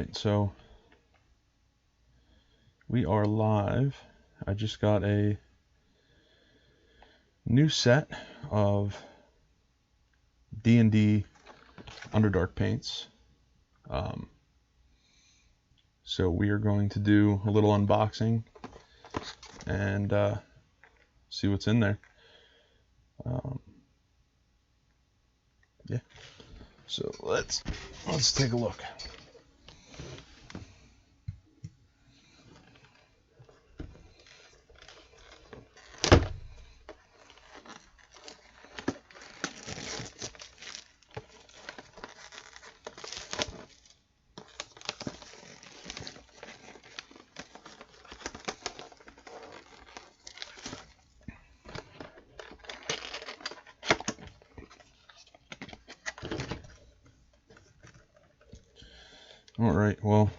Alright, so we are live. I just got a new set of D&D Underdark paints. So we are going to do a little unboxing and see what's in there. Yeah. So let's take a look. All right, well,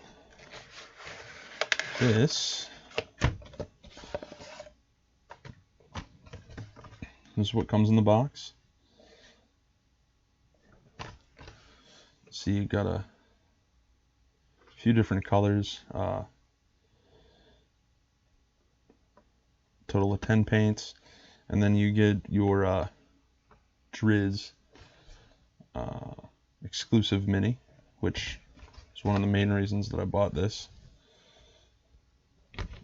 this is what comes in the box. See, you got a few different colors, total of 10 paints, and then you get your Driz exclusive mini, which is one of the main reasons that I bought this.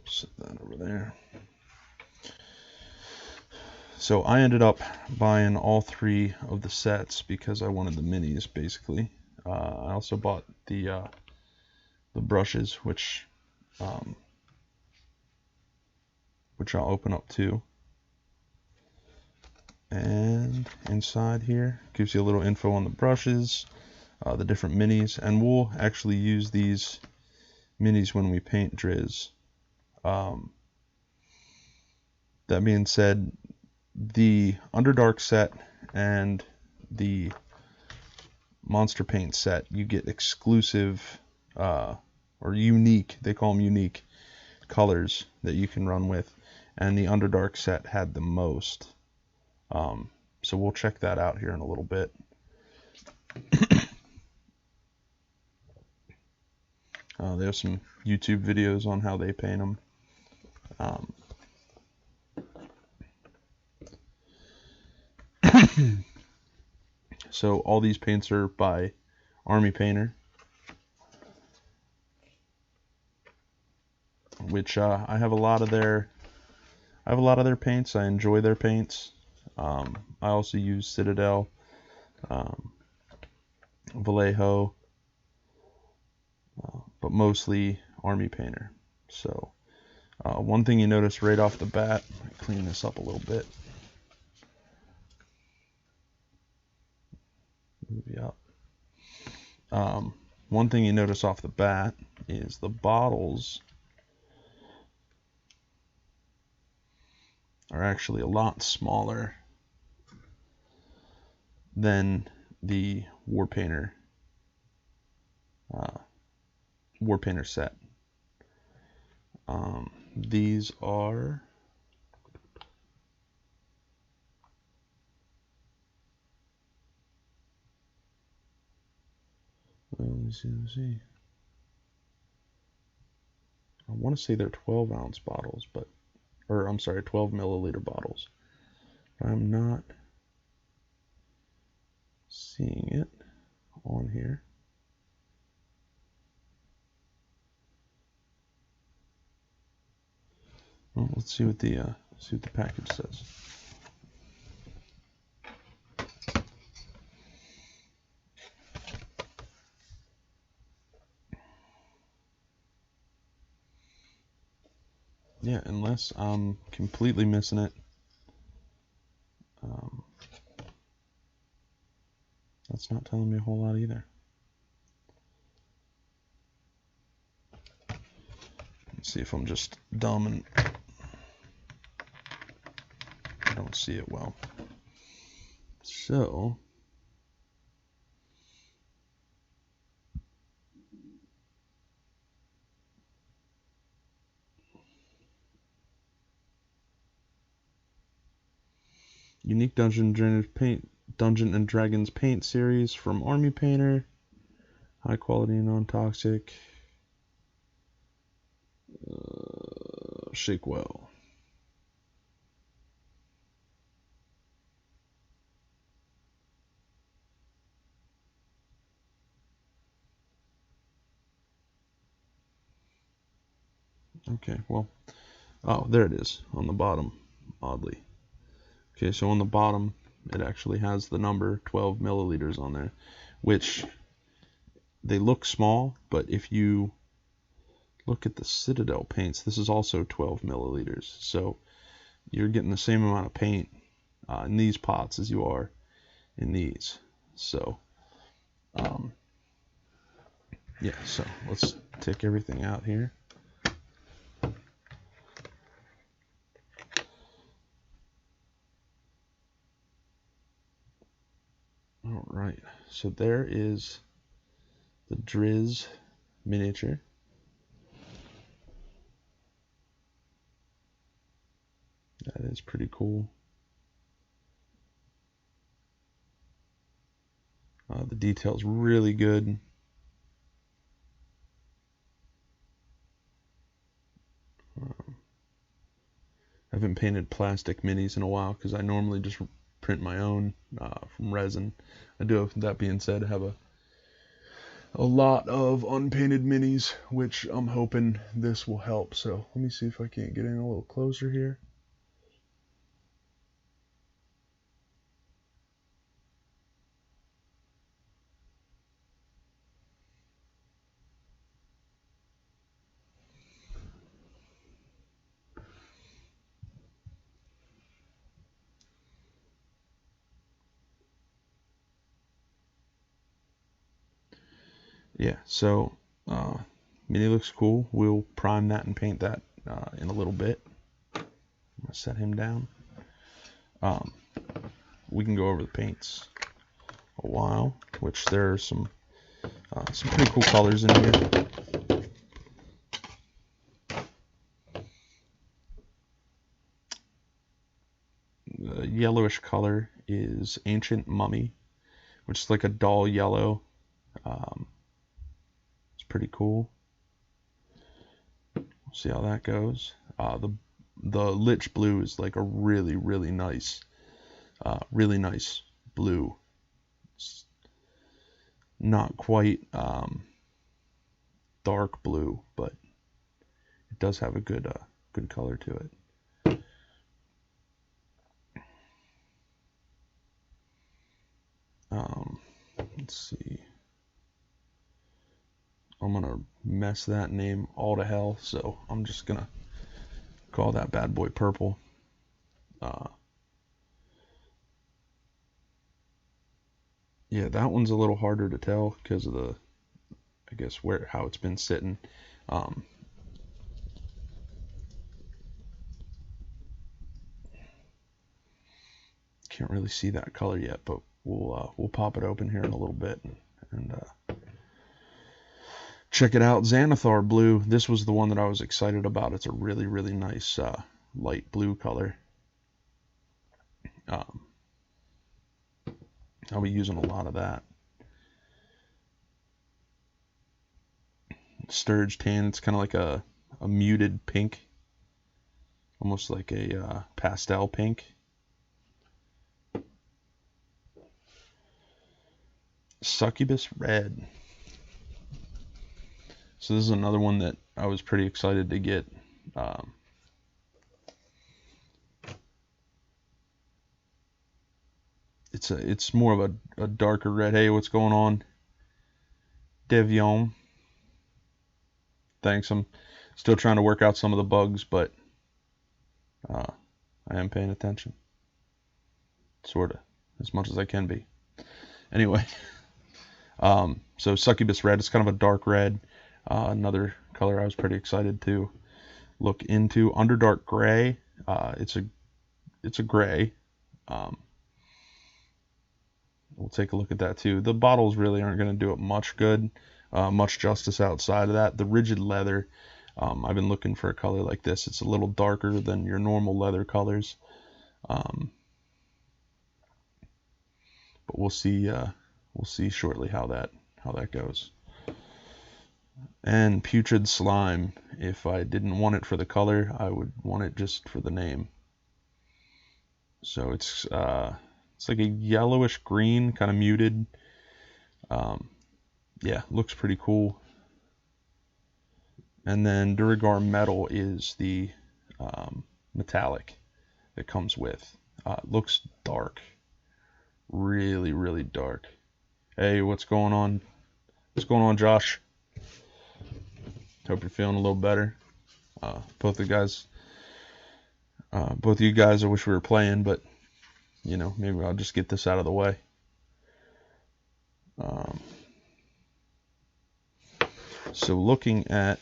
Set that over there. So I ended up buying all three of the sets because I wanted the minis, basically. I also bought the brushes, which I'll open up too. And inside here gives you a little info on the brushes, the different minis, and we'll actually use these minis when we paint Driz. That being said, the Underdark set and the Monster Paint set, you get exclusive or unique, they call them unique colors that you can run with, and the Underdark set had the most. So we'll check that out here in a little bit. They have some YouTube videos on how they paint them. So all these paints are by Army Painter, which I have a lot of their paints. I enjoy their paints. I also use Citadel, Vallejo, but mostly Army Painter. So one thing you notice right off the bat, clean this up a little bit. Move you up. One thing you notice off the bat is the bottles are actually a lot smaller than the War Painter set. These are let me see. I want to say they're 12-ounce bottles, but, or I'm sorry, 12 milliliter bottles. I'm not seeing it on here. Well, let's see what the package says. Yeah, unless I'm completely missing it. That's not telling me a whole lot either. Let's see if I'm just dumb and I don't see it well. So unique Dungeon and Dragons paint series from Army Painter. High quality, non-toxic. Shake well. Okay, well, oh, there it is on the bottom, oddly. Okay, so on the bottom, it actually has the number 12 milliliters on there, which they look small, but if you look at the Citadel paints, this is also 12 milliliters. So you're getting the same amount of paint in these pots as you are in these. So, yeah, so let's take everything out here. All right, so there is the Drizzt miniature. That is pretty cool. The detail's really good. I haven't painted plastic minis in a while because I normally just print my own from resin. I do, that being said, I have a lot of unpainted minis, which I'm hoping this will help. So let me see if I can't get in a little closer here. Yeah, so mini looks cool. We'll prime that and paint that in a little bit. I'm gonna set him down. We can go over the paints a while, which there are some pretty cool colors in here. The yellowish color is Ancient Mummy, which is like a dull yellow. It's pretty cool. See how that goes. The Lich Blue is like a really nice blue. It's not quite dark blue, but it does have a good color to it. Let's see. I'm gonna mess that name all to hell, so I'm just gonna call that bad boy purple. Yeah, that one's a little harder to tell because of the, I guess, how it's been sitting. Can't really see that color yet, but we'll pop it open here in a little bit and check it out. Xanathar blue. This was the one that I was excited about. It's a really nice light blue color. I'll be using a lot of that. Sturge tan. It's kind of like a muted pink, almost like a pastel pink. Succubus red. So this is another one that I was pretty excited to get. It's more of a darker red. Hey, what's going on? Devion. Thanks. I'm still trying to work out some of the bugs, but I am paying attention. Sort of. As much as I can be. Anyway. So Succubus red is kind of a dark red. Another color I was pretty excited to look into. Underdark gray. It's a gray. We'll take a look at that too. The bottles really aren't going to do it much good, much justice outside of that. The rigid leather, I've been looking for a color like this. It's a little darker than your normal leather colors. But we'll see shortly how that goes. And Putrid Slime. If I didn't want it for the color, I would want it just for the name. So it's like a yellowish green, kind of muted. Yeah, looks pretty cool. And then Duragar Metal is the metallic that comes with. Looks dark. Really, really dark. Hey, what's going on? What's going on, Josh? Hope you're feeling a little better. Both of you guys, I wish we were playing, but you know, maybe I'll just get this out of the way. So looking at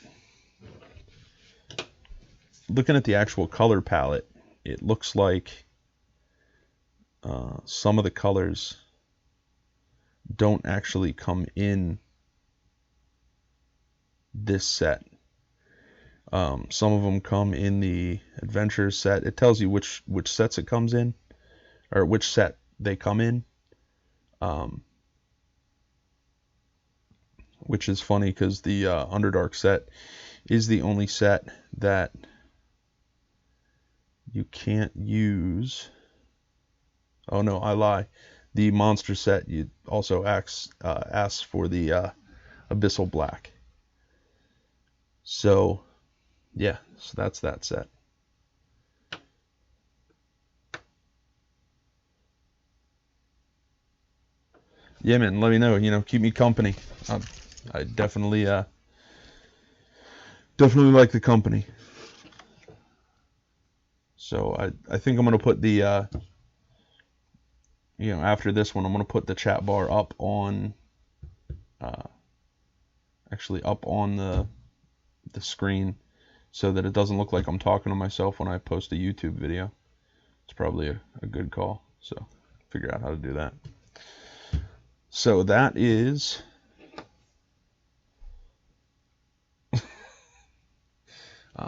the actual color palette, it looks like some of the colors don't actually come in this set. Some of them come in the adventure set. It tells you which sets it comes in, or which set they come in. Which is funny because the Underdark set is the only set that you can't use. Oh no, I lie. The monster set you also asks for the Abyssal Black. So yeah, so that's that set. Yeah, man, let me know. You know, keep me company. I definitely like the company. So I think I'm gonna put the you know, after this one, I'm gonna put the chat bar up on actually up on the screen so that it doesn't look like I'm talking to myself when I post a YouTube video. It's probably a good call. So figure out how to do that. So that is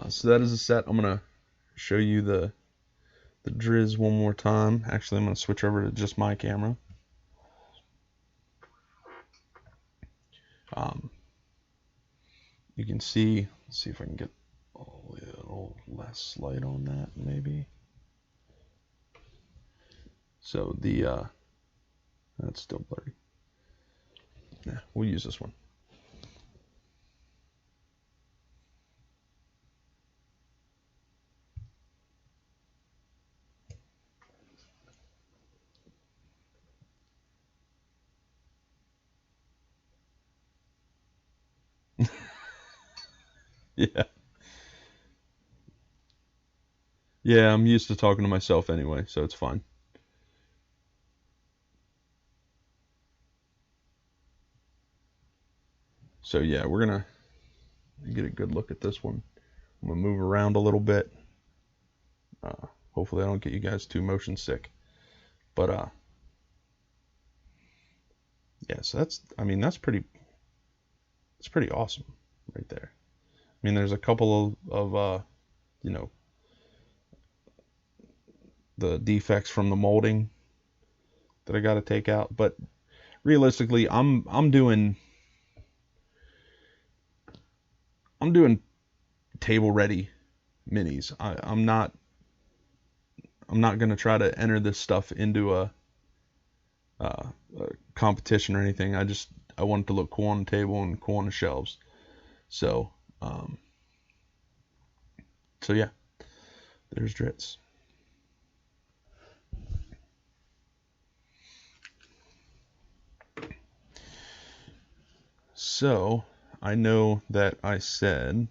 so that is a set. I'm gonna show you the Drizz one more time. Actually, I'm gonna switch over to just my camera. You can see. Let's see if I can get a little less light on that, maybe. So the that's still blurry. Yeah, we'll use this one. Yeah. Yeah, I'm used to talking to myself anyway, so it's fine. So yeah, we're gonna get a good look at this one. I'm gonna move around a little bit. Hopefully I don't get you guys too motion sick. But yeah, so that's pretty awesome right there. I mean, there's a couple of you know, the defects from the molding that I got to take out, but realistically, I'm doing table ready minis. I'm not gonna try to enter this stuff into a competition or anything. I want it to look cool on the table and cool on the shelves. So so yeah, there's Dritz. So I know that I said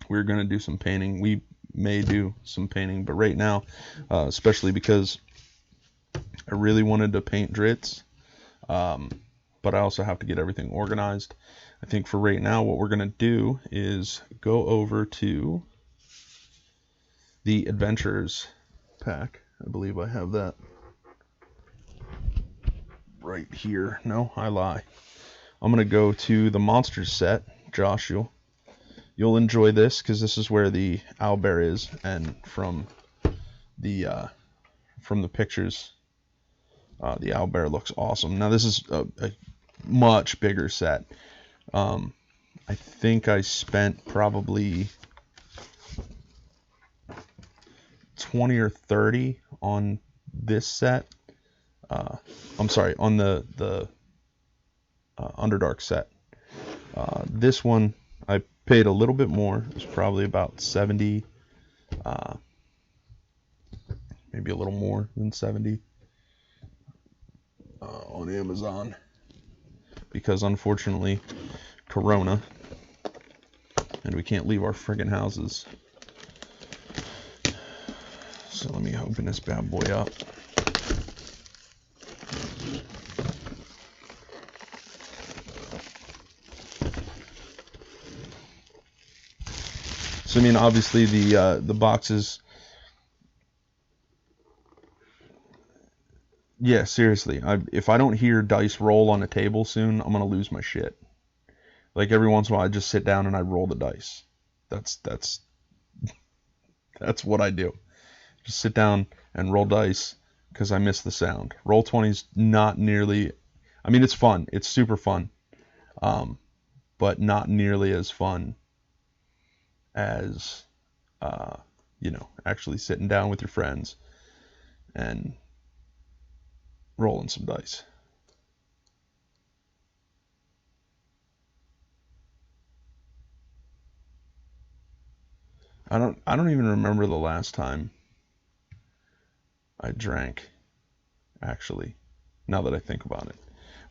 we're gonna do some painting. We may do some painting, but right now, especially because I really wanted to paint Dritz, but I also have to get everything organized. I think for right now, what we're gonna do is go over to the Adventures pack. I believe I have that right here. No, I lie. I'm gonna go to the Monsters set. Josh, you'll enjoy this because this is where the owlbear is, and from the pictures, the owlbear looks awesome. Now this is a much bigger set. I think I spent probably 20 or 30 on this set. I'm sorry, on the Underdark set. This one I paid a little bit more. It was probably about 70, maybe a little more than 70 on Amazon, because unfortunately Corona, and we can't leave our friggin' houses. So let me open this bad boy up. So I mean, obviously the boxes. Yeah, seriously. If I don't hear dice roll on a table soon, I'm gonna lose my shit. Like every once in a while, I just sit down and I roll the dice. That's what I do. Just sit down and roll dice because I miss the sound. Roll20's not nearly. I mean, it's fun. It's super fun, but not nearly as fun as actually sitting down with your friends and rolling some dice. I don't even remember the last time I drank, actually, now that I think about it.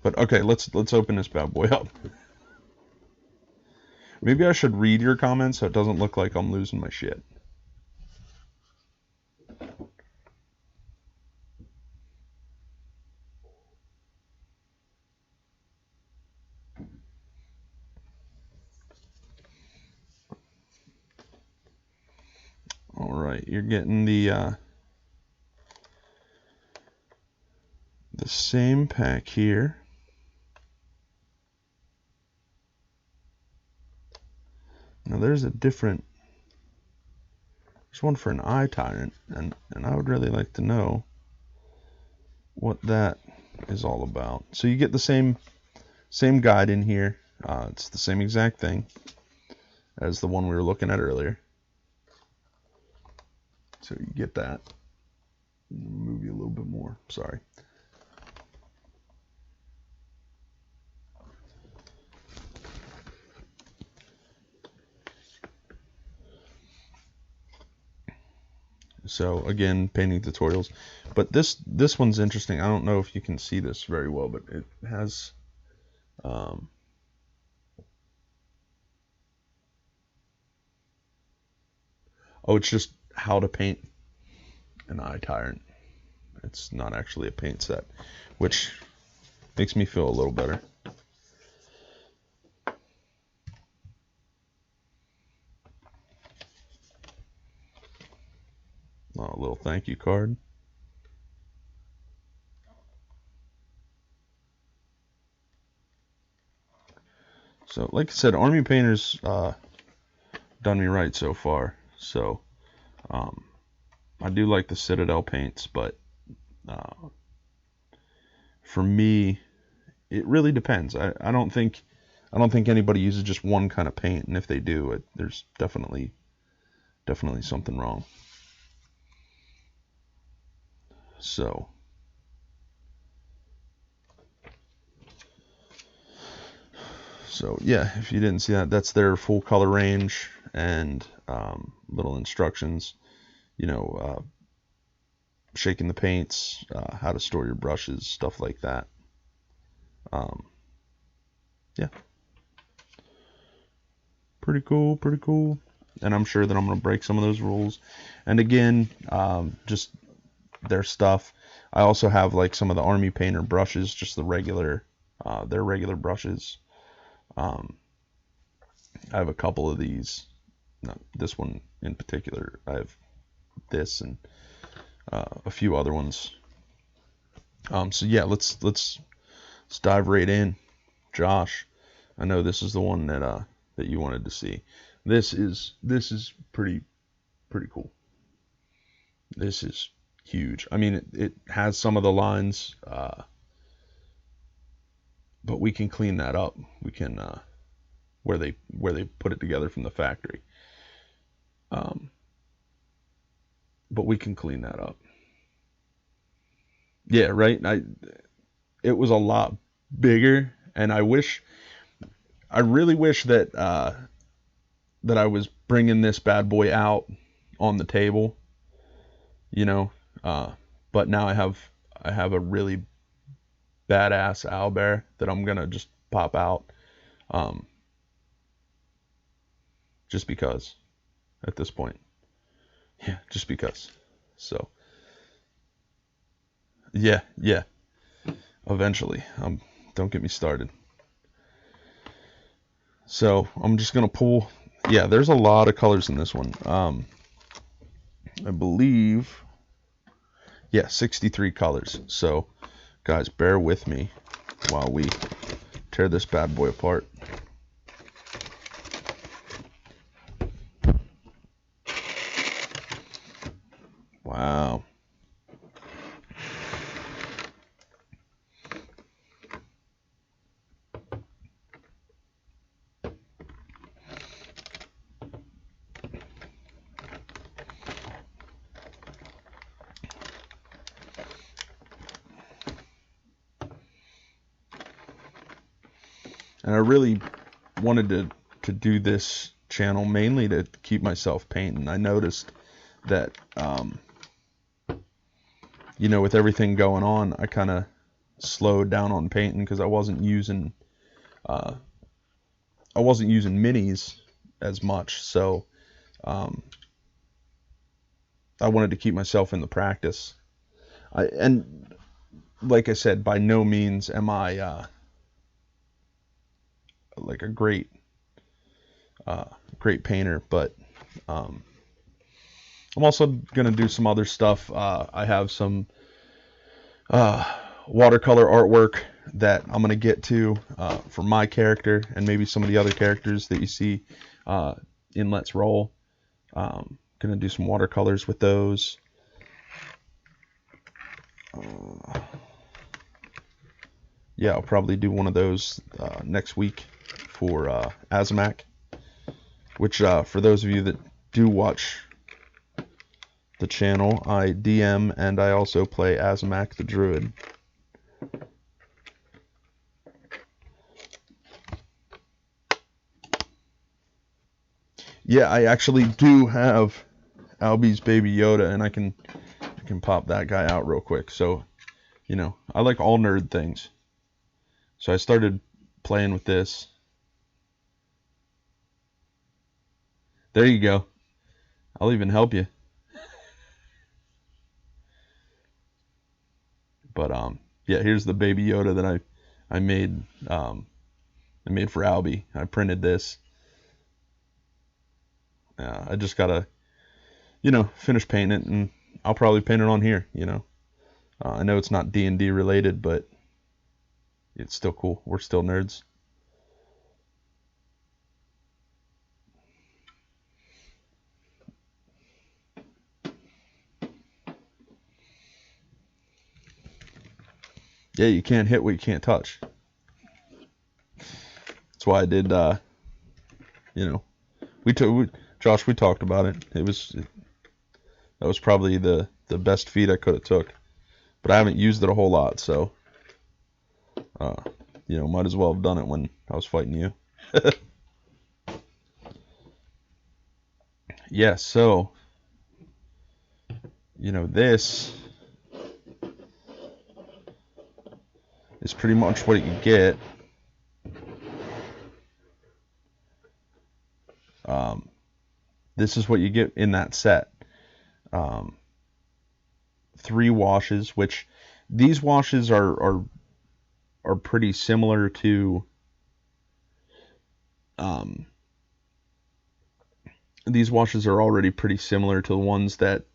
But okay, let's open this bad boy up. Maybe I should read your comments so it doesn't look like I'm losing my shit. All right, you're getting the same pack here. Now there's one for an eye tyrant, and I would really like to know what that is all about. So you get the same guide in here. It's the same exact thing as the one we were looking at earlier. So you get that. Move you a little bit more. Sorry. So again, painting tutorials, but this one's interesting. I don't know if you can see this very well, but it has oh, it's just how to paint an eye tyrant. It's not actually a paint set, which makes me feel a little better. Oh, a little thank you card. So, like I said, Army Painter's done me right so far. So, I do like the Citadel paints, but for me, it really depends. I don't think anybody uses just one kind of paint, and if they do, there's definitely something wrong. So yeah, if you didn't see that, that's their full color range and little instructions. Shaking the paints, how to store your brushes, stuff like that. Yeah, pretty cool. And I'm sure that I'm gonna break some of those rules. And again, just their stuff. I also have like some of the Army Painter brushes, just the regular, their regular brushes. I have a couple of these. Not this one in particular. I have this and a few other ones. So yeah, let's dive right in. Josh, I know this is the one that you wanted to see. This is pretty cool. This is huge. I mean, it has some of the lines, but we can clean that up. We can where they put it together from the factory. But we can clean that up. Yeah, right. It was a lot bigger, and I really wish that that I was bringing this bad boy out on the table, you know. But now I have a really badass owlbear that I'm gonna just pop out, just because at this point. Yeah, just because. So yeah, eventually. Don't get me started. So I'm just gonna pull. Yeah, there's a lot of colors in this one. I believe, yeah, 63 colors. So guys, bear with me while we tear this bad boy apart. Wow. And I really wanted to do this channel mainly to keep myself painting. I noticed that, you know, with everything going on, I kind of slowed down on painting because I wasn't using minis as much. So I wanted to keep myself in the practice. And like I said, by no means am I like a great painter, but I'm also gonna do some other stuff. I have some watercolor artwork that I'm gonna get to for my character and maybe some of the other characters that you see in Let's Roll. Gonna do some watercolors with those. Yeah, I'll probably do one of those next week for Azamak, which for those of you that do watch the channel, I DM and I also play Azamak the Druid. Yeah, I actually do have Albie's Baby Yoda, and I can pop that guy out real quick. So, you know, I like all nerd things. So I started playing with this. There you go. I'll even help you. But yeah, here's the Baby Yoda that I made for Albie. I printed this. I just gotta, you know, finish painting it, and I'll probably paint it on here. You know, I know it's not D&D related, but it's still cool. We're still nerds. Yeah, you can't hit what you can't touch. That's why I did. You know, Josh, we talked about it. That was probably the best feat I could have took, but I haven't used it a whole lot, so you know, might as well have done it when I was fighting you. Yeah, so you know, this is pretty much what you get. This is what you get in that set. 3 washes, which these washes are pretty similar to these washes are already pretty similar to the ones that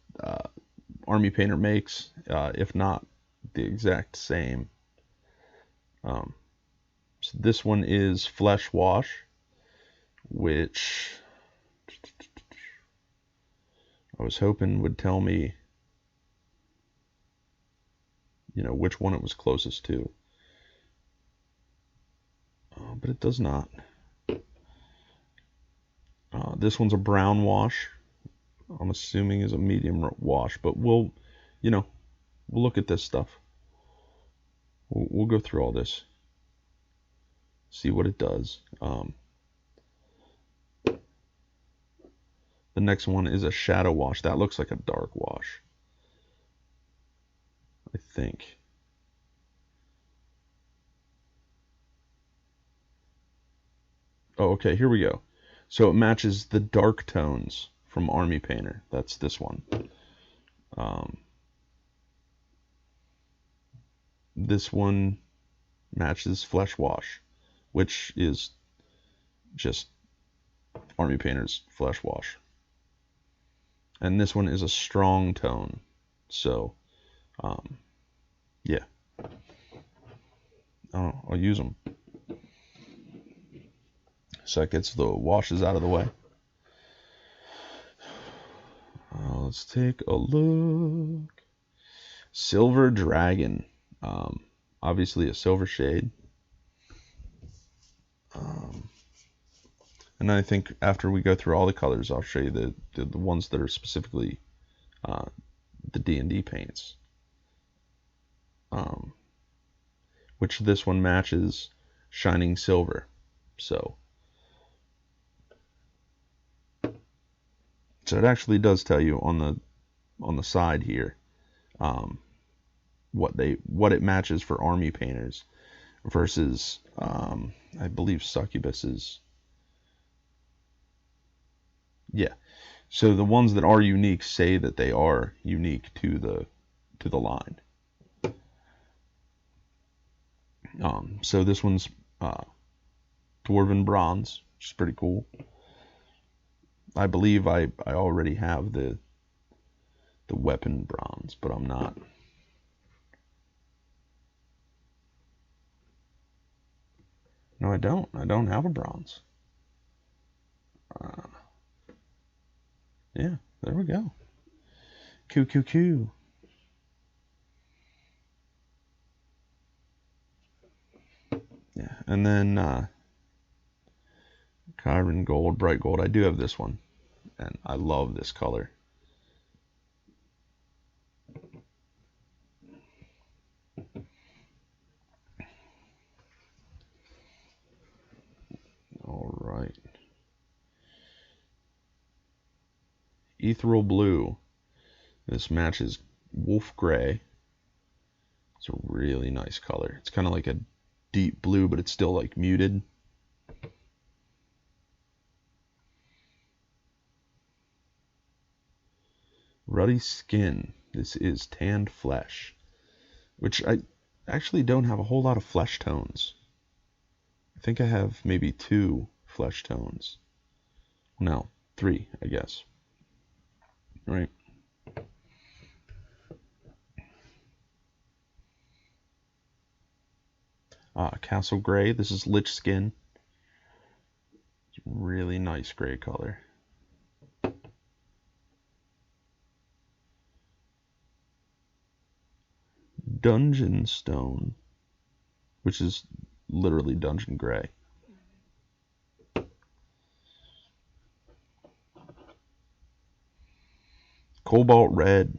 Army Painter makes, if not the exact same. So this one is Flesh Wash, which I was hoping would tell me, you know, which one it was closest to. but it does not. This one's a brown wash. I'm assuming is a medium wash, but we'll look at this stuff. We'll go through all this, see what it does. The next one is a shadow wash. That looks like a dark wash, I think. Oh, okay, here we go. So it matches the dark tones from Army Painter. That's this one. This one matches Flesh Wash, which is just Army Painter's Flesh Wash. And this one is a strong tone. So, yeah. I'll use them. So that gets the washes out of the way. Let's take a look. Silver Dragon. Obviously a silver shade. And I think after we go through all the colors, I'll show you the ones that are specifically the D&D paints. Which this one matches Shining Silver. So it actually does tell you on the side here what it matches for Army Painters versus I believe Succubus's. Yeah. So the ones that are unique say that they are unique to the line. So this one's Dwarven Bronze, which is pretty cool. I believe I already have the Weapon Bronze, but I'm not. No, I don't. I don't have a bronze. Yeah, there we go. Q. Yeah, and then Chiron Gold, Bright Gold. I do have this one, and I love this color. All right. Ethereal Blue. This matches Wolf Gray. It's a really nice color. It's kind of like a deep blue, but it's still like muted. Ruddy Skin. This is Tanned Flesh, which I actually don't have a whole lot of flesh tones. I think I have maybe 2 flesh tones. No, 3, I guess. Right. Castle Gray. This is Lich Skin. It's really nice gray color. Dungeon Stone, which is literally Dungeon Gray. Cobalt Red.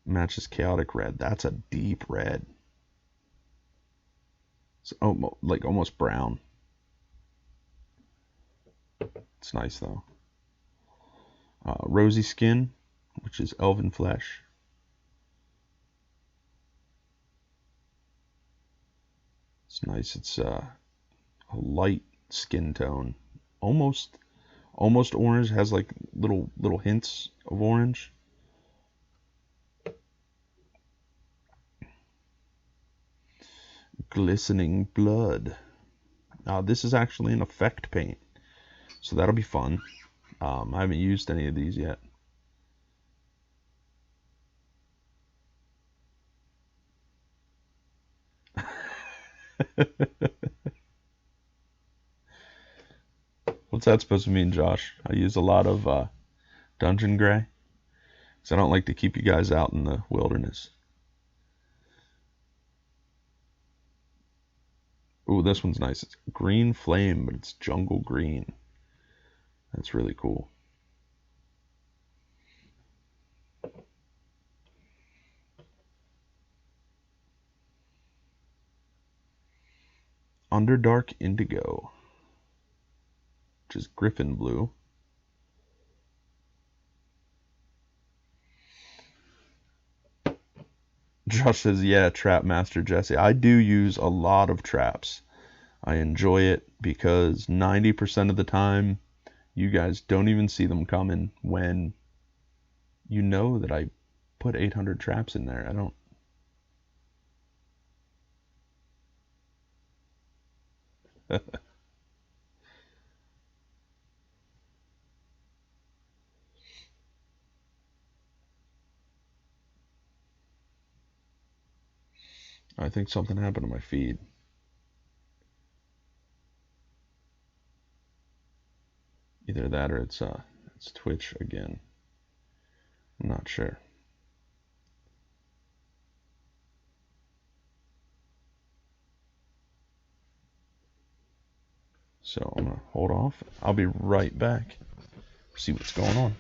Matches Chaotic Red. That's a deep red. It's like almost brown. It's nice though. Rosy Skin, which is Elven Flesh. It's nice. It's a light skin tone, almost orange. Has like little hints of orange. Glistening Blood. This is actually an effect paint, so that'll be fun. I haven't used any of these yet. What's that supposed to mean, Josh? I use a lot of Dungeon Gray, because I don't like to keep you guys out in the wilderness. Ooh, this one's nice. It's green flame, but it's jungle green. That's really cool. Underdark Indigo, which is Griffin Blue. Josh says, yeah, Trap Master Jesse. I do use a lot of traps. I enjoy it because 90% of the time, you guys don't even see them coming when you know that I put 800 traps in there. I don't. I think something happened to my feed. Either that or it's Twitch again. I'm not sure. So I'm gonna hold off. I'll be right back. See what's going on.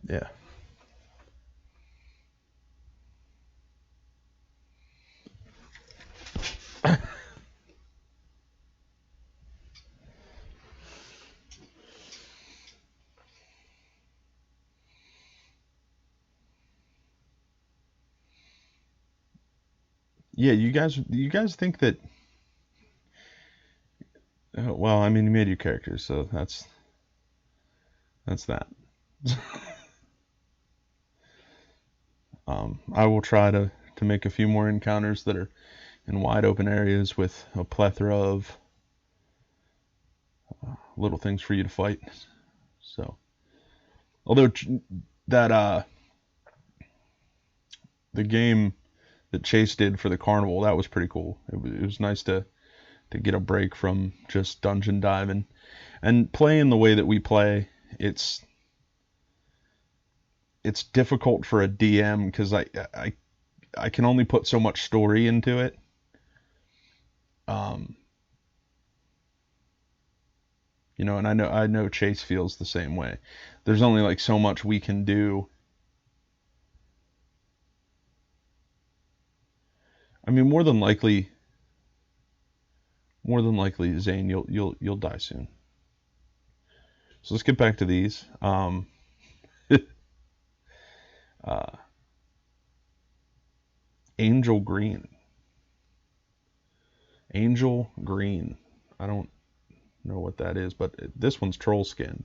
Yeah. Yeah, you guys think that well, I mean, you made your characters, so that's that. I will try to make a few more encounters that are in wide open areas with a plethora of little things for you to fight. So, although that the game that Chase did for the carnival, that was pretty cool. It was nice to get a break from just dungeon diving and playing the way that we play. It's difficult for a DM because I can only put so much story into it. You know, and I know Chase feels the same way. There's only like so much we can do. I mean, more than likely, Zane, you'll die soon. So let's get back to these. Uh, Angel Green. Angel Green. I don't know what that is, but this one's troll skin.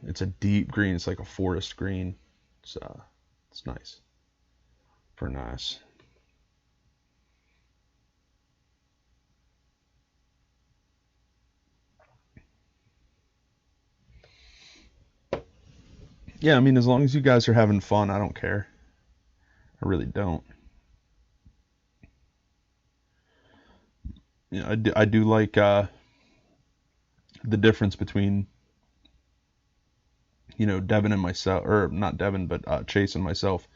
It's a deep green. It's like a forest green. It's nice. For nice. Yeah, I mean, as long as you guys are having fun, I don't care. I really don't. You know, I do like the difference between, you know, Devin and myself, or not Devin, but Chase and myself,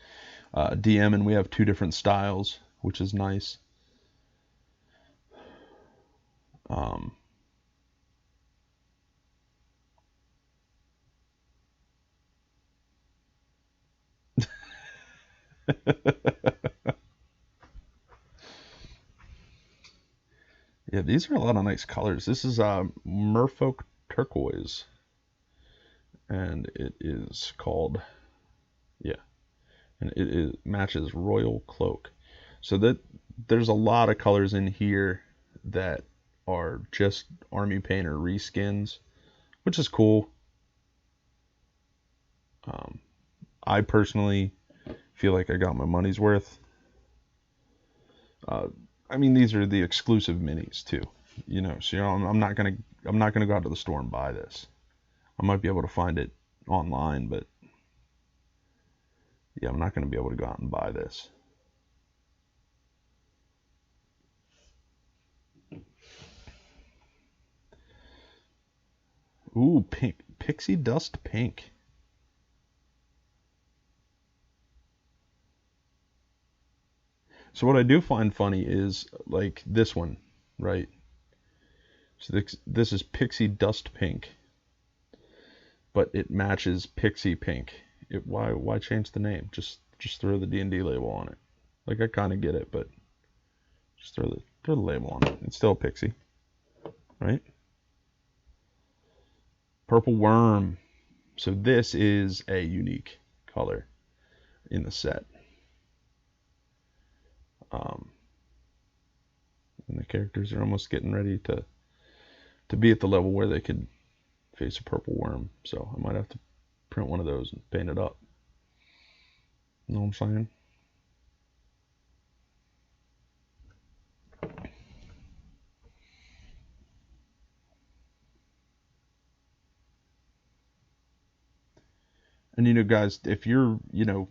DM, and we have two different styles, which is nice. Um, yeah, these are a lot of nice colors. This is Merfolk Turquoise, and it is called, yeah, and it matches Royal Cloak. So that there's a lot of colors in here that are just Army Painter reskins, which is cool. I personally feel like I got my money's worth. I mean, these are the exclusive minis too, So I'm not gonna go out to the store and buy this. I might be able to find it online, but yeah, I'm not gonna be able to go out and buy this. Ooh, pink, pixie dust pink. So what I do find funny is like this one, right? So this is pixie dust pink, but it matches pixie pink. Why change the name? Just throw the D&D label on it. Like I kind of get it, but just throw the label on it. It's still a pixie, right? Purple worm. So this is a unique color in the set. And the characters are almost getting ready to be at the level where they could face a purple worm. So I might have to print one of those and paint it up. You know what I'm saying? And guys, if you're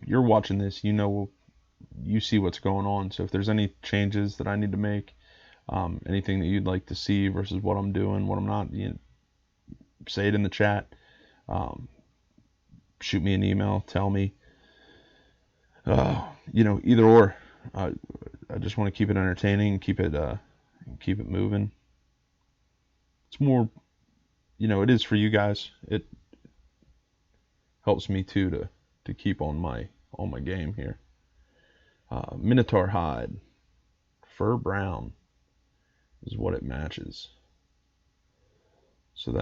watching this, you see what's going on. So if there's any changes that I need to make, anything that you'd like to see versus what I'm doing, what I'm not, say it in the chat. Shoot me an email, tell me. Either or. I just want to keep it entertaining, keep it moving. It's more, it is for you guys. It helps me too to keep on my game here. Minotaur hide, fur brown is what it matches. So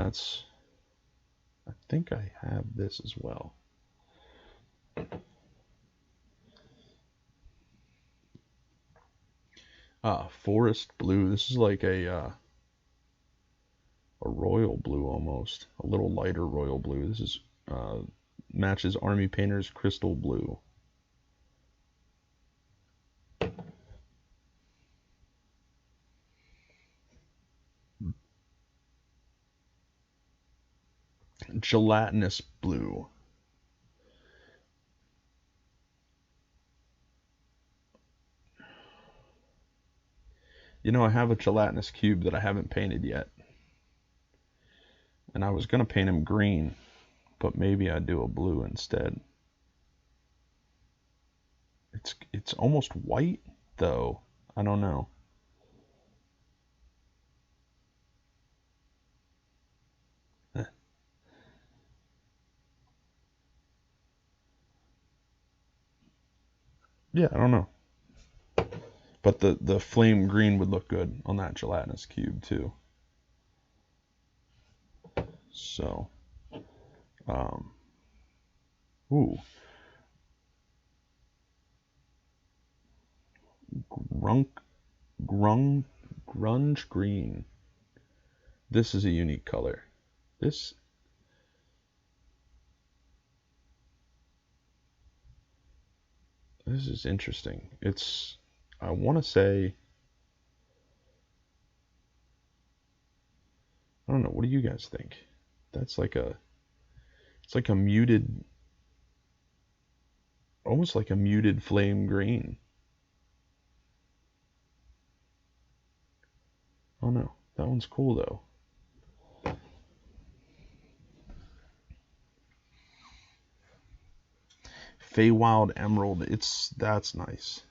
I think I have this as well. Forest blue. This is like a royal blue almost, a little lighter royal blue. This is matches Army Painter's crystal blue. Gelatinous blue. I have a gelatinous cube that I haven't painted yet. And I was going to paint him green, but maybe I'd do a blue instead. It's almost white, though. I don't know. Yeah, I don't know. But the flame green would look good on that gelatinous cube, too. So, ooh. Grunge green. This is a unique color. This is interesting. I want to say, I don't know, what do you guys think? That's it's like a muted, almost like a muted flame green. Oh no, that one's cool though. Feywild Emerald, that's nice.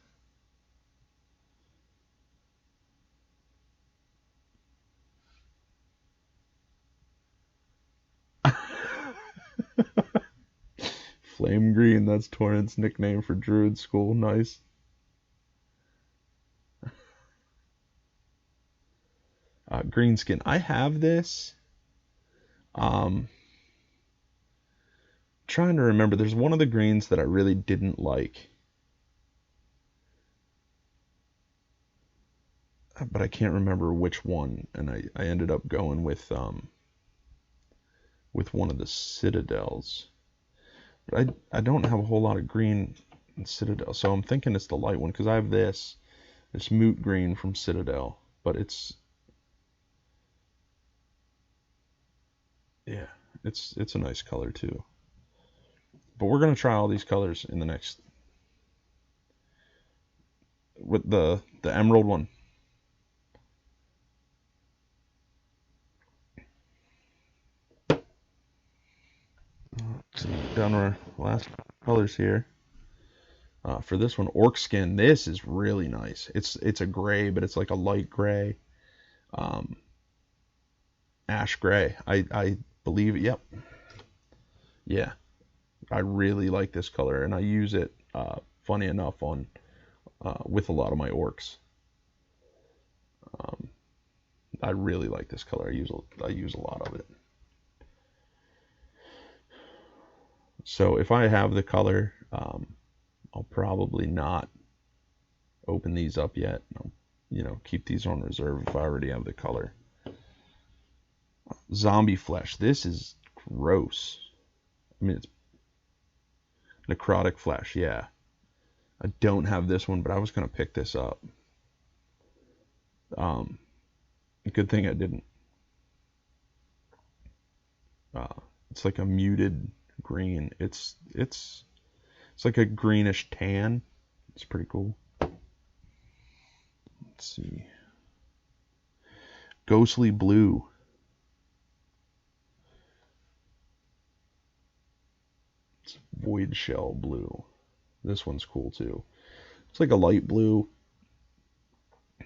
Flame green, that's Torrent's nickname for Druid School. Nice. Greenskin. I have this. Trying to remember. There's one of the greens that I really didn't like. but I can't remember which one, and I ended up going with one of the Citadels. But I don't have a whole lot of green in Citadel, so I'm thinking it's the light one because I have this moot green from Citadel, but it's a nice color too. But we're gonna try all these colors in the next with the emerald one. So down to our last colors here. For this one, Orc Skin. This is really nice. It's a gray, but it's like a light gray, ash gray. I believe it. Yep. Yeah, I really like this color, and I use it. Funny enough, on with a lot of my orcs. I really like this color. I use a lot of it. So if I have the color, I'll probably not open these up yet. I'll, keep these on reserve if I already have the color. Zombie flesh. This is gross. I mean, it's necrotic flesh. Yeah. I don't have this one, but I was going to pick this up. Good thing I didn't. It's like a muted green. It's like a greenish tan. It's pretty cool. Let's see. Ghostly blue. It's void shell blue. This one's cool too. It's like a light blue.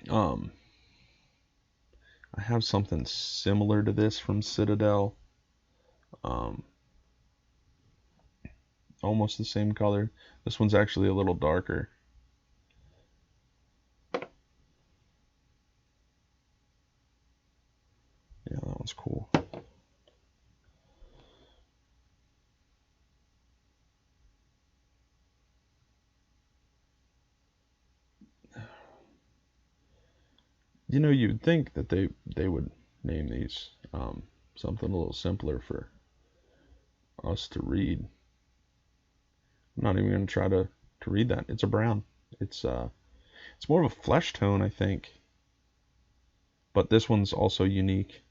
I have something similar to this from Citadel. Almost the same color. This one's actually a little darker. Yeah, that one's cool. You'd think that they would name these something a little simpler for us to read. I'm not even going to try to read that. It's a brown. It's more of a flesh tone, I think. But this one's also unique.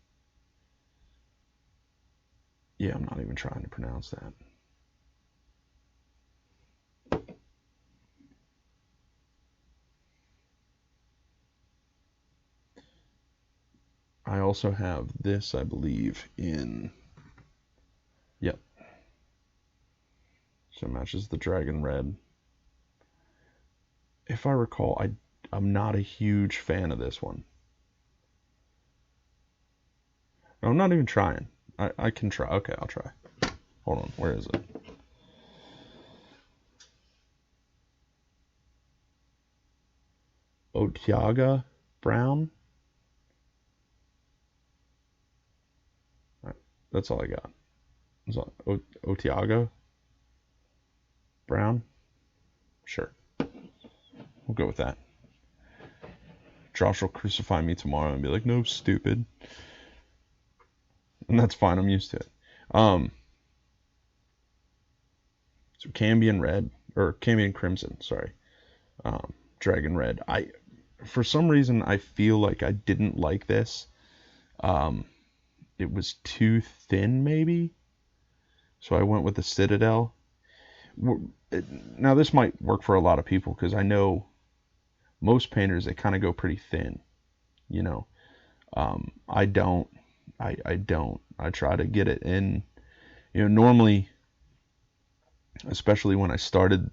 Yeah, I'm not even trying to pronounce that. I also have this, I believe, in... Yep. So it matches the dragon red. If I recall, I'm not a huge fan of this one. No, I'm not even trying. I can try. Okay, I'll try. Hold on, where is it? Otiaga brown? Right, that's all I got. Otiaga brown? Sure. We'll go with that. Josh will crucify me tomorrow and be like, no, stupid. And that's fine, I'm used to it. So Cambion red, or Cambion crimson, sorry. Dragon red. For some reason, I feel like I didn't like this. It was too thin, maybe. So I went with the Citadel. Now this might work for a lot of people because I know most painters, they kind of go pretty thin. I don't. I don't. I try to get it in. Normally, especially when I started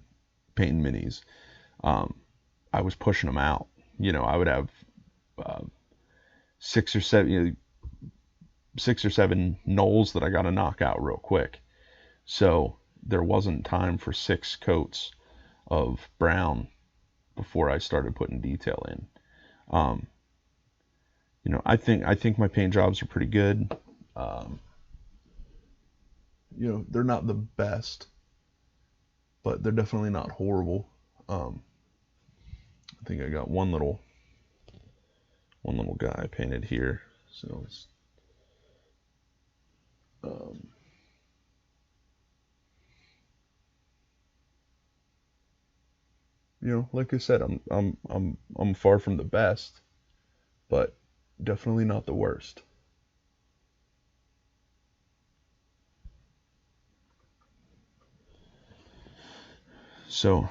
painting minis, I was pushing them out. I would have 6 or 7, 6 or 7 knolls that I got to knock out real quick. So there wasn't time for 6 coats of brown before I started putting detail in. I think my paint jobs are pretty good. They're not the best, but they're definitely not horrible. I think I got one little one little guy I painted here. So it's like I said, I'm far from the best, but definitely not the worst. So,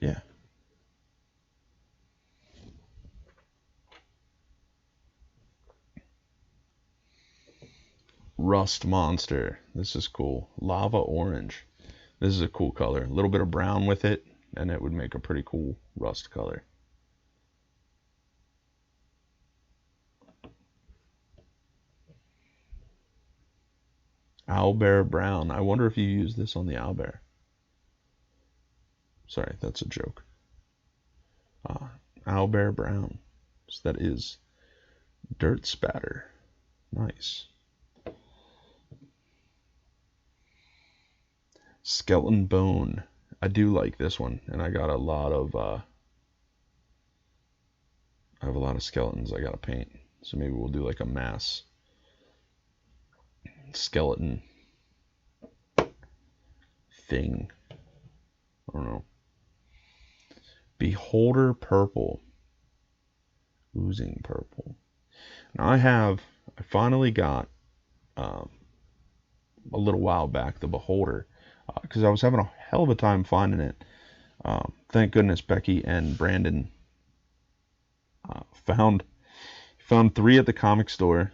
yeah. Rust Monster. This is cool. Lava Orange. This is a cool color. A little bit of brown with it, and it would make a pretty cool rust color. Owlbear Brown. I wonder if you use this on the owlbear. Sorry, that's a joke. Owlbear Brown. So that is Dirt Spatter. Nice. Skeleton Bone. I do like this one, and I got a lot of I have a lot of skeletons I gotta paint. So maybe we'll do like a mass skeleton thing. I don't know. Beholder Purple. Oozing Purple. Now I finally got a little while back the Beholder because I was having a hell of a time finding it. Thank goodness Becky and Brandon found 3 at the comic store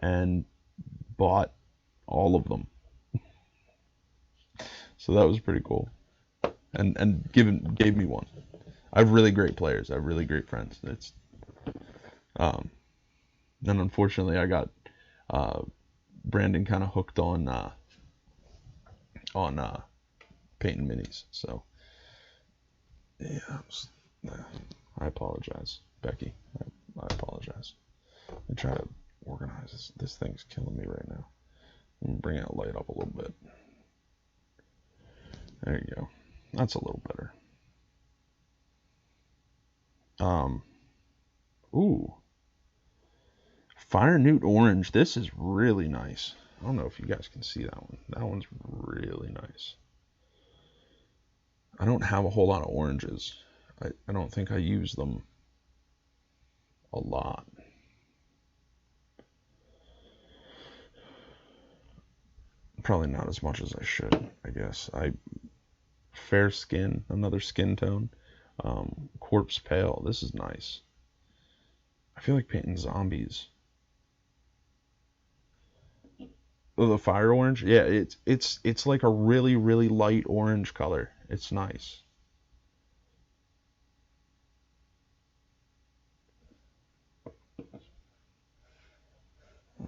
and bought all of them. So that was pretty cool. And gave me one. I have really great players. I have really great friends. It's and unfortunately I got Brandon kind of hooked on painting minis. So yeah, I apologize, Becky. I apologize. I try to organize this. This thing's killing me right now. I'm gonna bring that light up a little bit. There you go. That's a little better. Ooh. Fire Newt Orange. This is really nice. I don't know if you guys can see that one. That one's really nice. I don't have a whole lot of oranges. I don't think I use them a lot. Probably not as much as I should, I guess. Fair Skin, another skin tone. Corpse Pale. This is nice. I feel like painting zombies. Oh, the fire orange? Yeah, it's like a really, really light orange color. It's nice.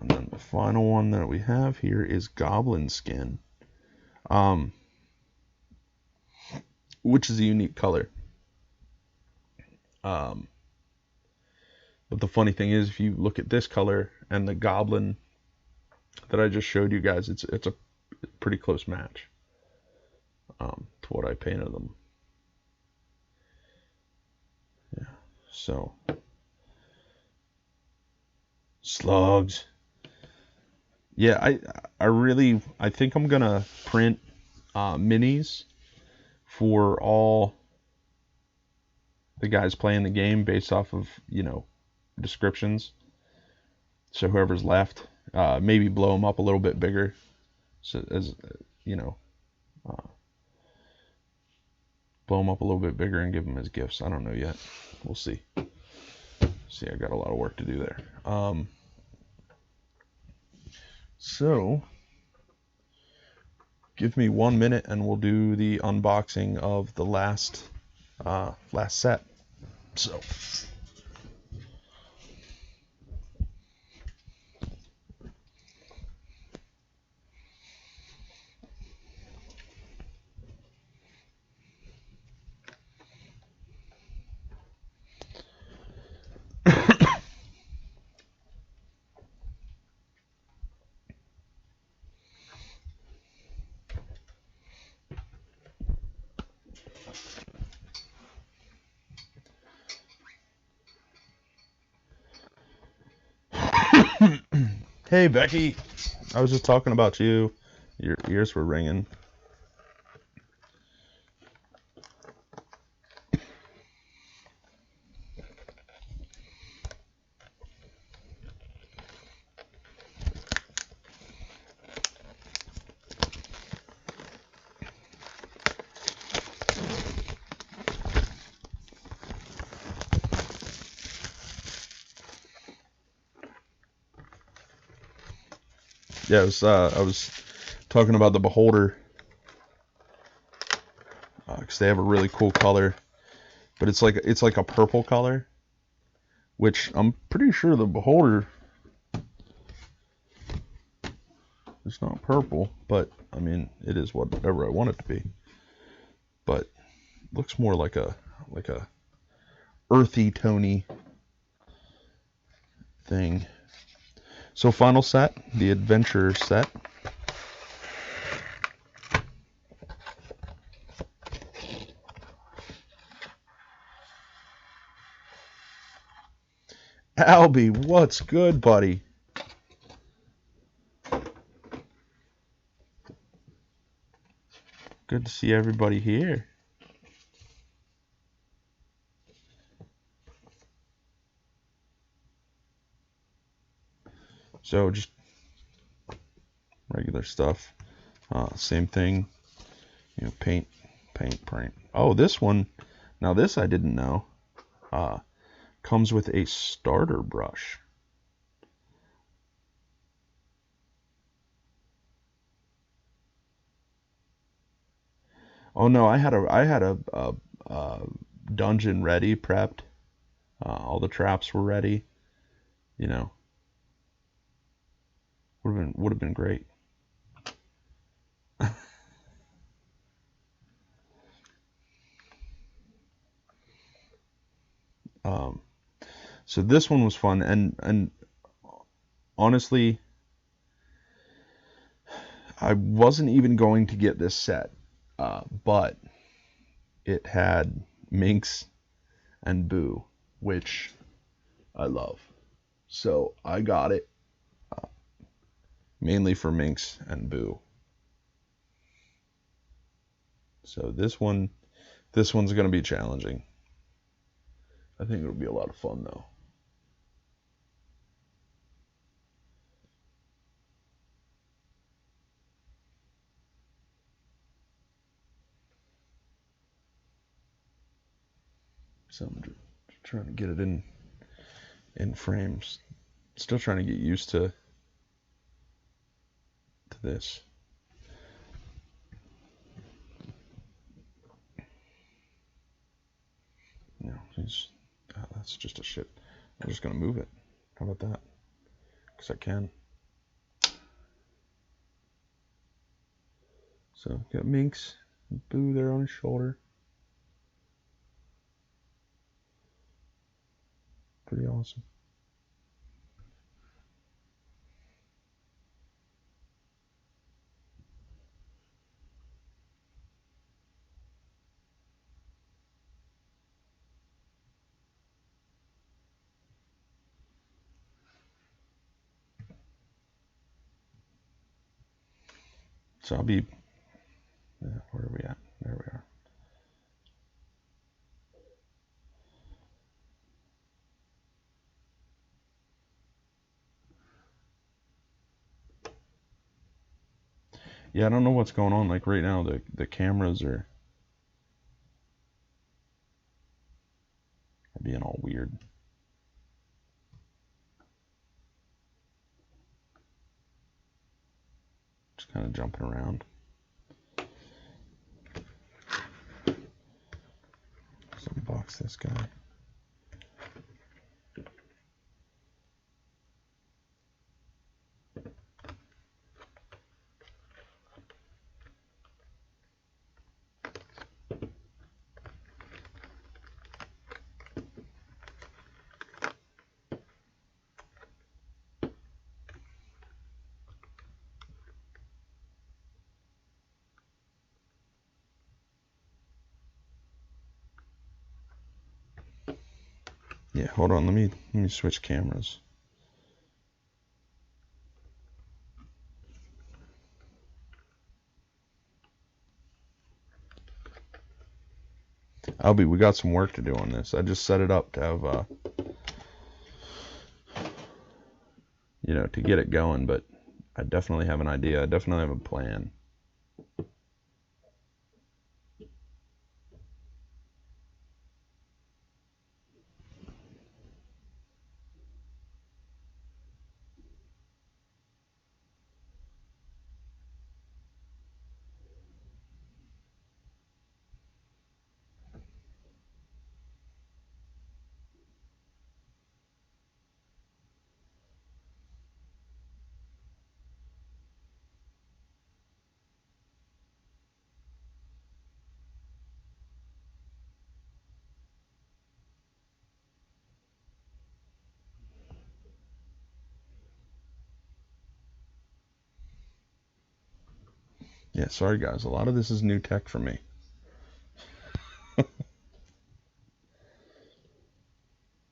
And then the final one that we have here is Goblin Skin, which is a unique color. But the funny thing is, if you look at this color and the Goblin that I just showed you guys, it's a pretty close match to what I painted them. Yeah. So slugs. Yeah, I think I'm gonna print minis for all the guys playing the game based off of descriptions. So whoever's left, maybe blow them up a little bit bigger, so as blow them up a little bit bigger and give them as gifts. I don't know yet. We'll see. See, I got a lot of work to do there. So give me 1 minute and we'll do the unboxing of the last set. So Hey, Becky. I was just talking about you. Your ears were ringing. Yeah, I was talking about the Beholder because they have a really cool color, but it's like a purple color, which I'm pretty sure the Beholder is not purple, but I mean it is whatever I want it to be. But it looks more like a earthy, tony thing. So final set, the adventure set. Albie, what's good, buddy? Good to see everybody here. So just regular stuff. Same thing. You know, paint. Oh, this one. Now this I didn't know. Comes with a starter brush. Oh no, I had a dungeon ready, prepped. All the traps were ready. You know, would have been great. So this one was fun, and honestly, I wasn't even going to get this set, but it had Minx and Boo, which I love. So I got it mainly for Minx and Boo. So this one's going to be challenging. I think it'll be a lot of fun though. So I'm trying to get it in frames. Still trying to get used to this. No, that's just a shit. I'm just gonna move it. How about that? Because I can. So got Minx and Boo there on his shoulder. Pretty awesome. So I'll be. Where are we at? There we are. Yeah, I don't know what's going on. Like right now, the cameras are being all weird. Just kind of jumping around. Let's unbox this guy. Yeah, hold on. Let me switch cameras. Albie, we got some work to do on this. I just set it up to have, you know, to get it going, but I definitely have an idea. I definitely have a plan. Yeah, sorry guys, a lot of this is new tech for me.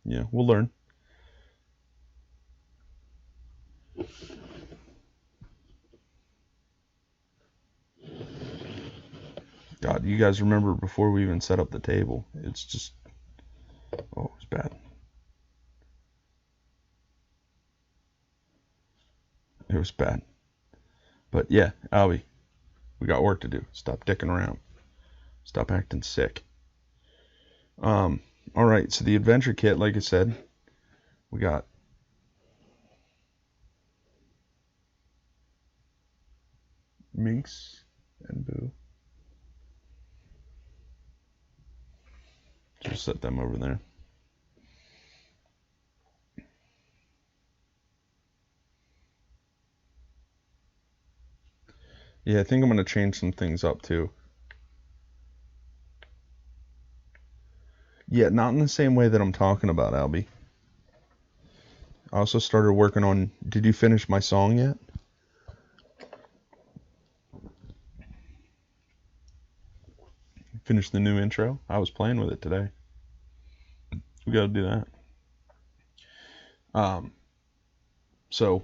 Yeah, we'll learn. God, you guys remember before we even set up the table, it's just, oh, it's bad. It was bad. But yeah, Albie, we got work to do. Stop dicking around. Stop acting sick. All right, so the adventure kit, like I said, we got Minx and Boo. Just set them over there. Yeah, I think I'm going to change some things up too. Yeah, not in the same way that I'm talking about, Albie. I also started working on, did you finish my song yet? Finish the new intro? I was playing with it today. We got to do that. So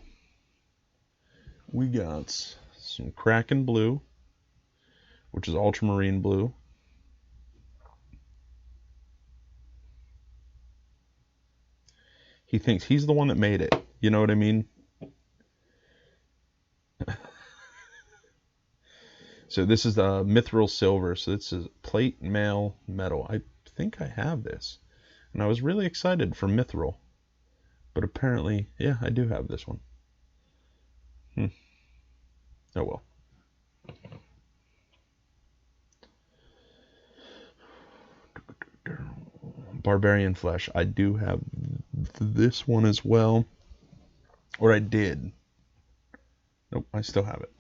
we got some Kraken blue, which is ultramarine blue. He thinks he's the one that made it. You know what I mean? So this is the mithril silver. So this is plate mail metal. I think I have this. And I was really excited for mithril. But apparently, yeah, I do have this one. Oh well. Barbarian flesh. I do have this one as well. Or I did. Nope, I still have it.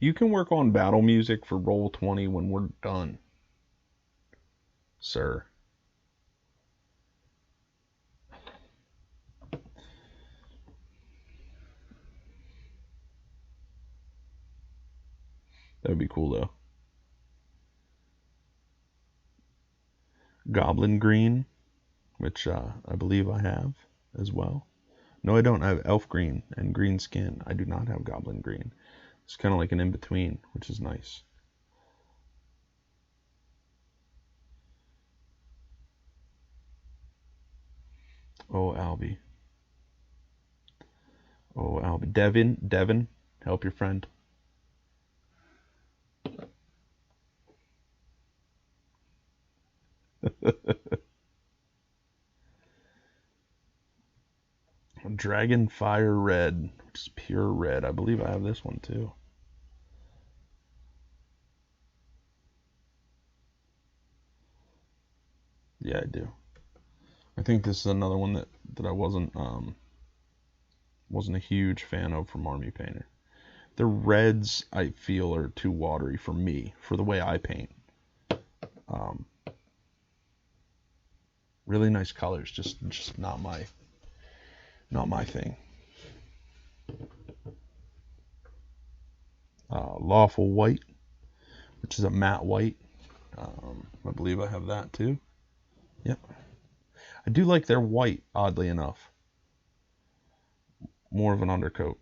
You can work on battle music for Roll20 when we're done, sir. That would be cool though. Goblin green, which I believe I have as well. No, I don't. I have elf green and green skin. I do not have goblin green. It's kind of like an in-between, which is nice. Oh, Albie. Oh, Albie. Devin, help your friend. Dragon Fire Red, which is pure red. I believe I have this one too. Yeah, I do. I think this is another one that I wasn't a huge fan of from Army Painter. The reds I feel are too watery for me, for the way I paint. Really nice colors, just not my thing. Lawful White, which is a matte white. I believe I have that too. Yep. I do like their white, oddly enough. More of an undercoat.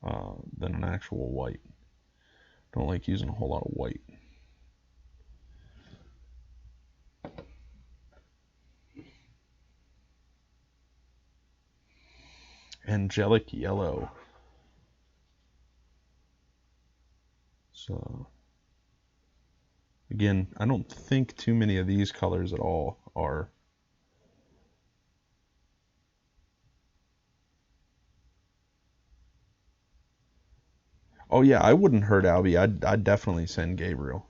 than an actual white. Don't like using a whole lot of white. Angelic yellow. So again, I don't think too many of these colors at all are. Oh yeah, I wouldn't hurt Albie. I'd definitely send Gabriel.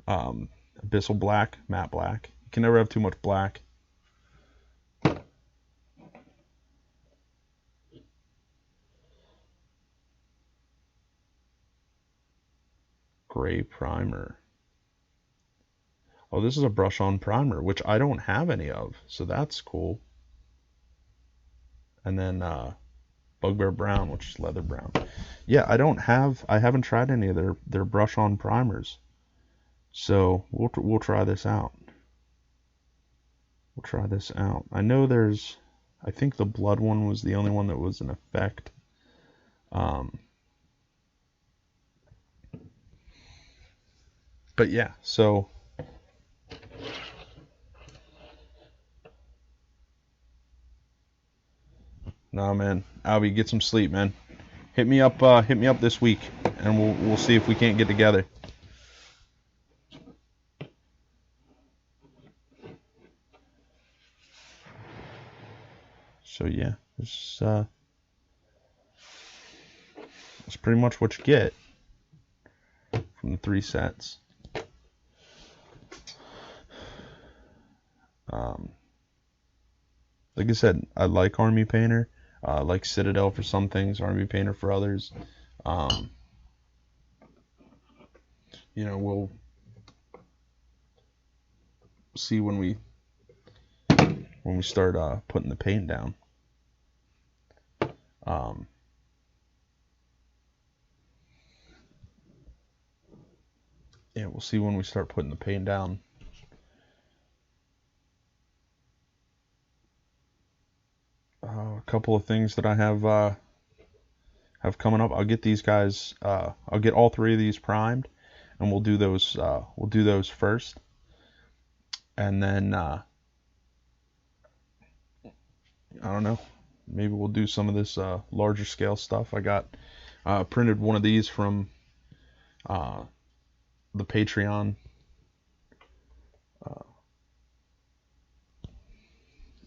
Abyssal black, matte black. You can never have too much black. Gray primer. Oh, this is a brush on primer, which I don't have any of, so that's cool. And then Bugbear brown, which is leather brown. Yeah, I haven't tried any of their brush on primers. So we'll try this out. We'll try this out. I know I think the blood one was the only one that was in effect. But yeah, so nah, man, Albie, get some sleep, man. Hit me up this week, and we'll see if we can't get together. So yeah, that's pretty much what you get from the 3 sets. Like I said, I like Army Painter. I like Citadel for some things, Army Painter for others. We'll see when we start putting the paint down. Yeah, we'll see when we start putting the paint down. A couple of things that I have coming up. I'll get these guys. I'll get all 3 of these primed, and we'll do those. We'll do those first, and then I don't know. Maybe we'll do some of this larger scale stuff. I got printed one of these from the Patreon.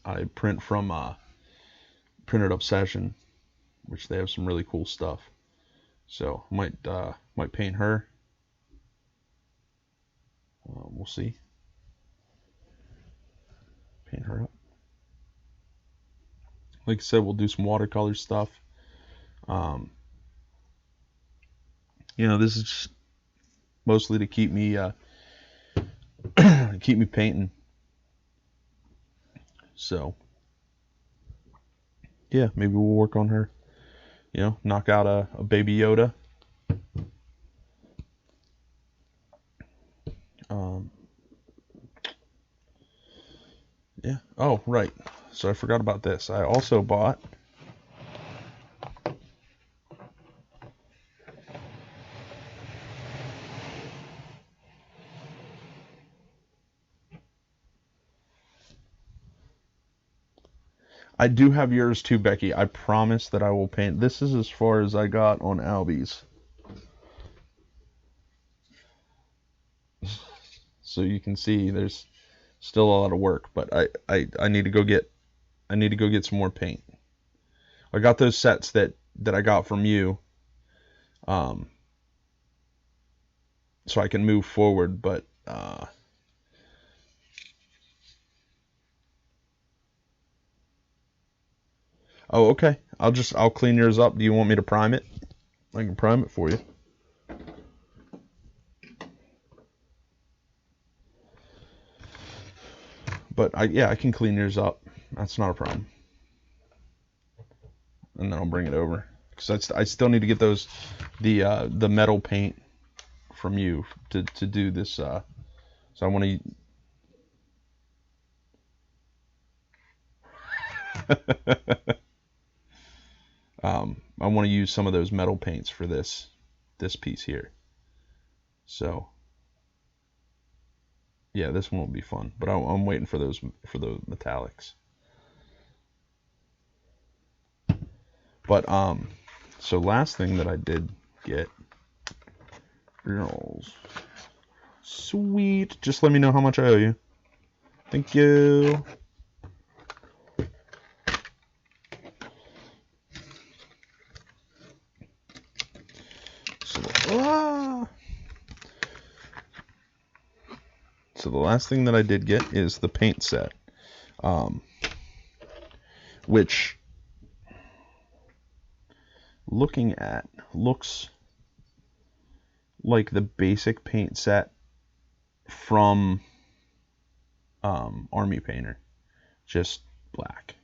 I print from Printed Obsession, which they have some really cool stuff. So might paint her. We'll see. Paint her up. Like I said, we'll do some watercolor stuff. This is just mostly to keep me painting. So yeah, maybe we'll work on her. Knock out a baby Yoda. Yeah. Oh, right. So I forgot about this. I also bought I do have yours too, Becky. I promise that I will paint. This is as far as I got on Albie's. So you can see there's still a lot of work, but I need to go get some more paint. I got those sets that I got from you, so I can move forward. But oh, okay. I'll clean yours up. Do you want me to prime it? I can prime it for you. But I can clean yours up. That's not a problem. And then I'll bring it over because I still need to get the metal paint from you to do this. So I want to. I want to use some of those metal paints for this piece here. So yeah, this one will be fun, but I'm waiting for those metallics. But so last thing that I did get, sweet. Just let me know how much I owe you. Thank you. So the last thing that I did get is the paint set, which, looking at, looks like the basic paint set from Army Painter, just black.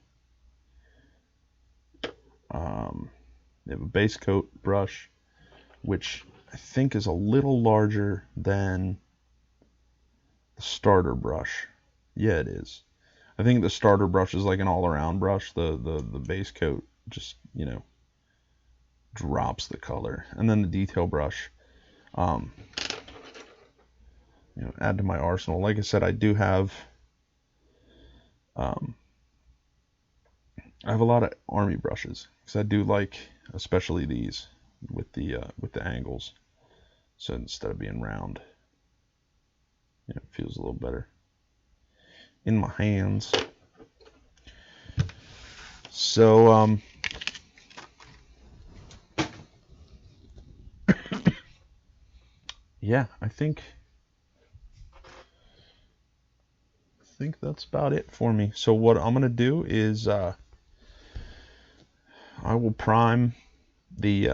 They have a base coat brush, which I think is a little larger than the starter brush. Yeah, it is. I think the starter brush is like an all-around brush. The base coat just, you know, drops the color. And then the detail brush, you know, add to my arsenal. Like I said, I do have, I have a lot of Army brushes, because I do like, especially these with the angles. So instead of being round, you know, it feels a little better in my hands. So yeah, I think that's about it for me. So what I'm gonna do is I will prime the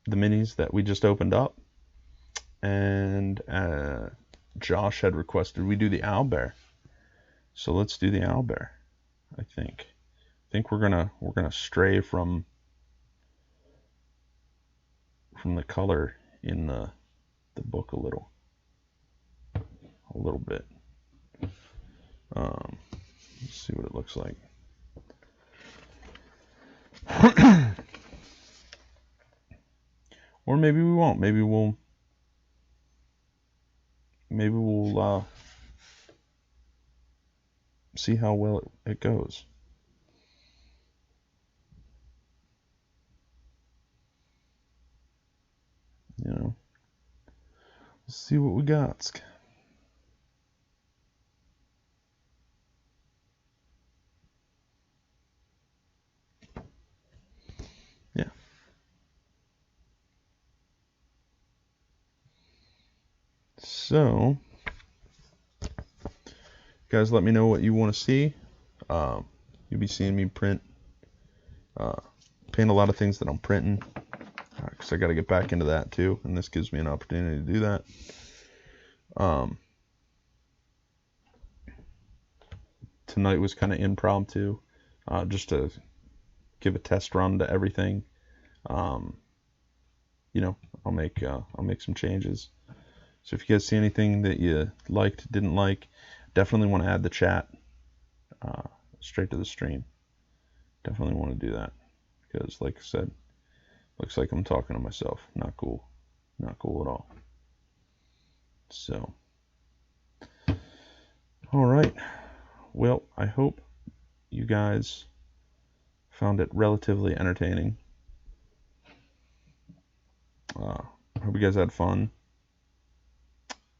minis that we just opened up, and Josh had requested we do the owlbear, so let's do the owlbear. I think we're gonna stray from the color in the book a little bit. Let's see what it looks like. Or maybe we won't. Maybe we'll see how well it goes. You know, let's see what we got. Yeah. So, guys, let me know what you want to see. You'll be seeing me paint a lot of things that I'm printing, because I got to get back into that too, and this gives me an opportunity to do that. Tonight was kind of impromptu, just to give a test run to everything. You know, I'll make some changes. So if you guys see anything that you liked, didn't like, definitely want to add the chat straight to the stream. Definitely want to do that, because like I said, looks like I'm talking to myself. Not cool. Not cool at all. So, all right. Well, I hope you guys found it relatively entertaining. I hope you guys had fun.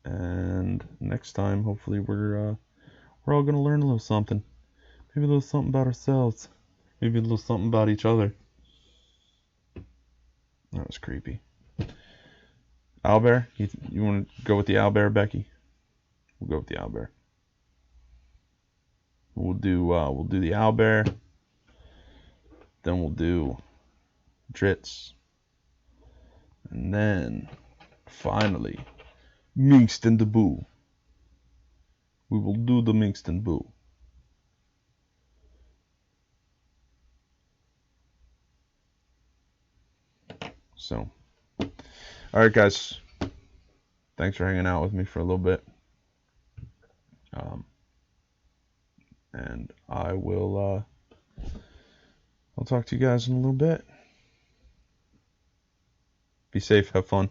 And next time, hopefully, we're all gonna learn a little something. Maybe a little something about ourselves. Maybe a little something about each other. That was creepy. Owlbear? You want to go with the owlbear, Becky? We'll go with the owlbear. We'll do the owlbear. Then we'll do Dritz. And then finally, Mixed and the Boo. We will do the Mixed and Boo. So, alright guys, thanks for hanging out with me for a little bit. And and I'll talk to you guys in a little bit. Be safe, have fun.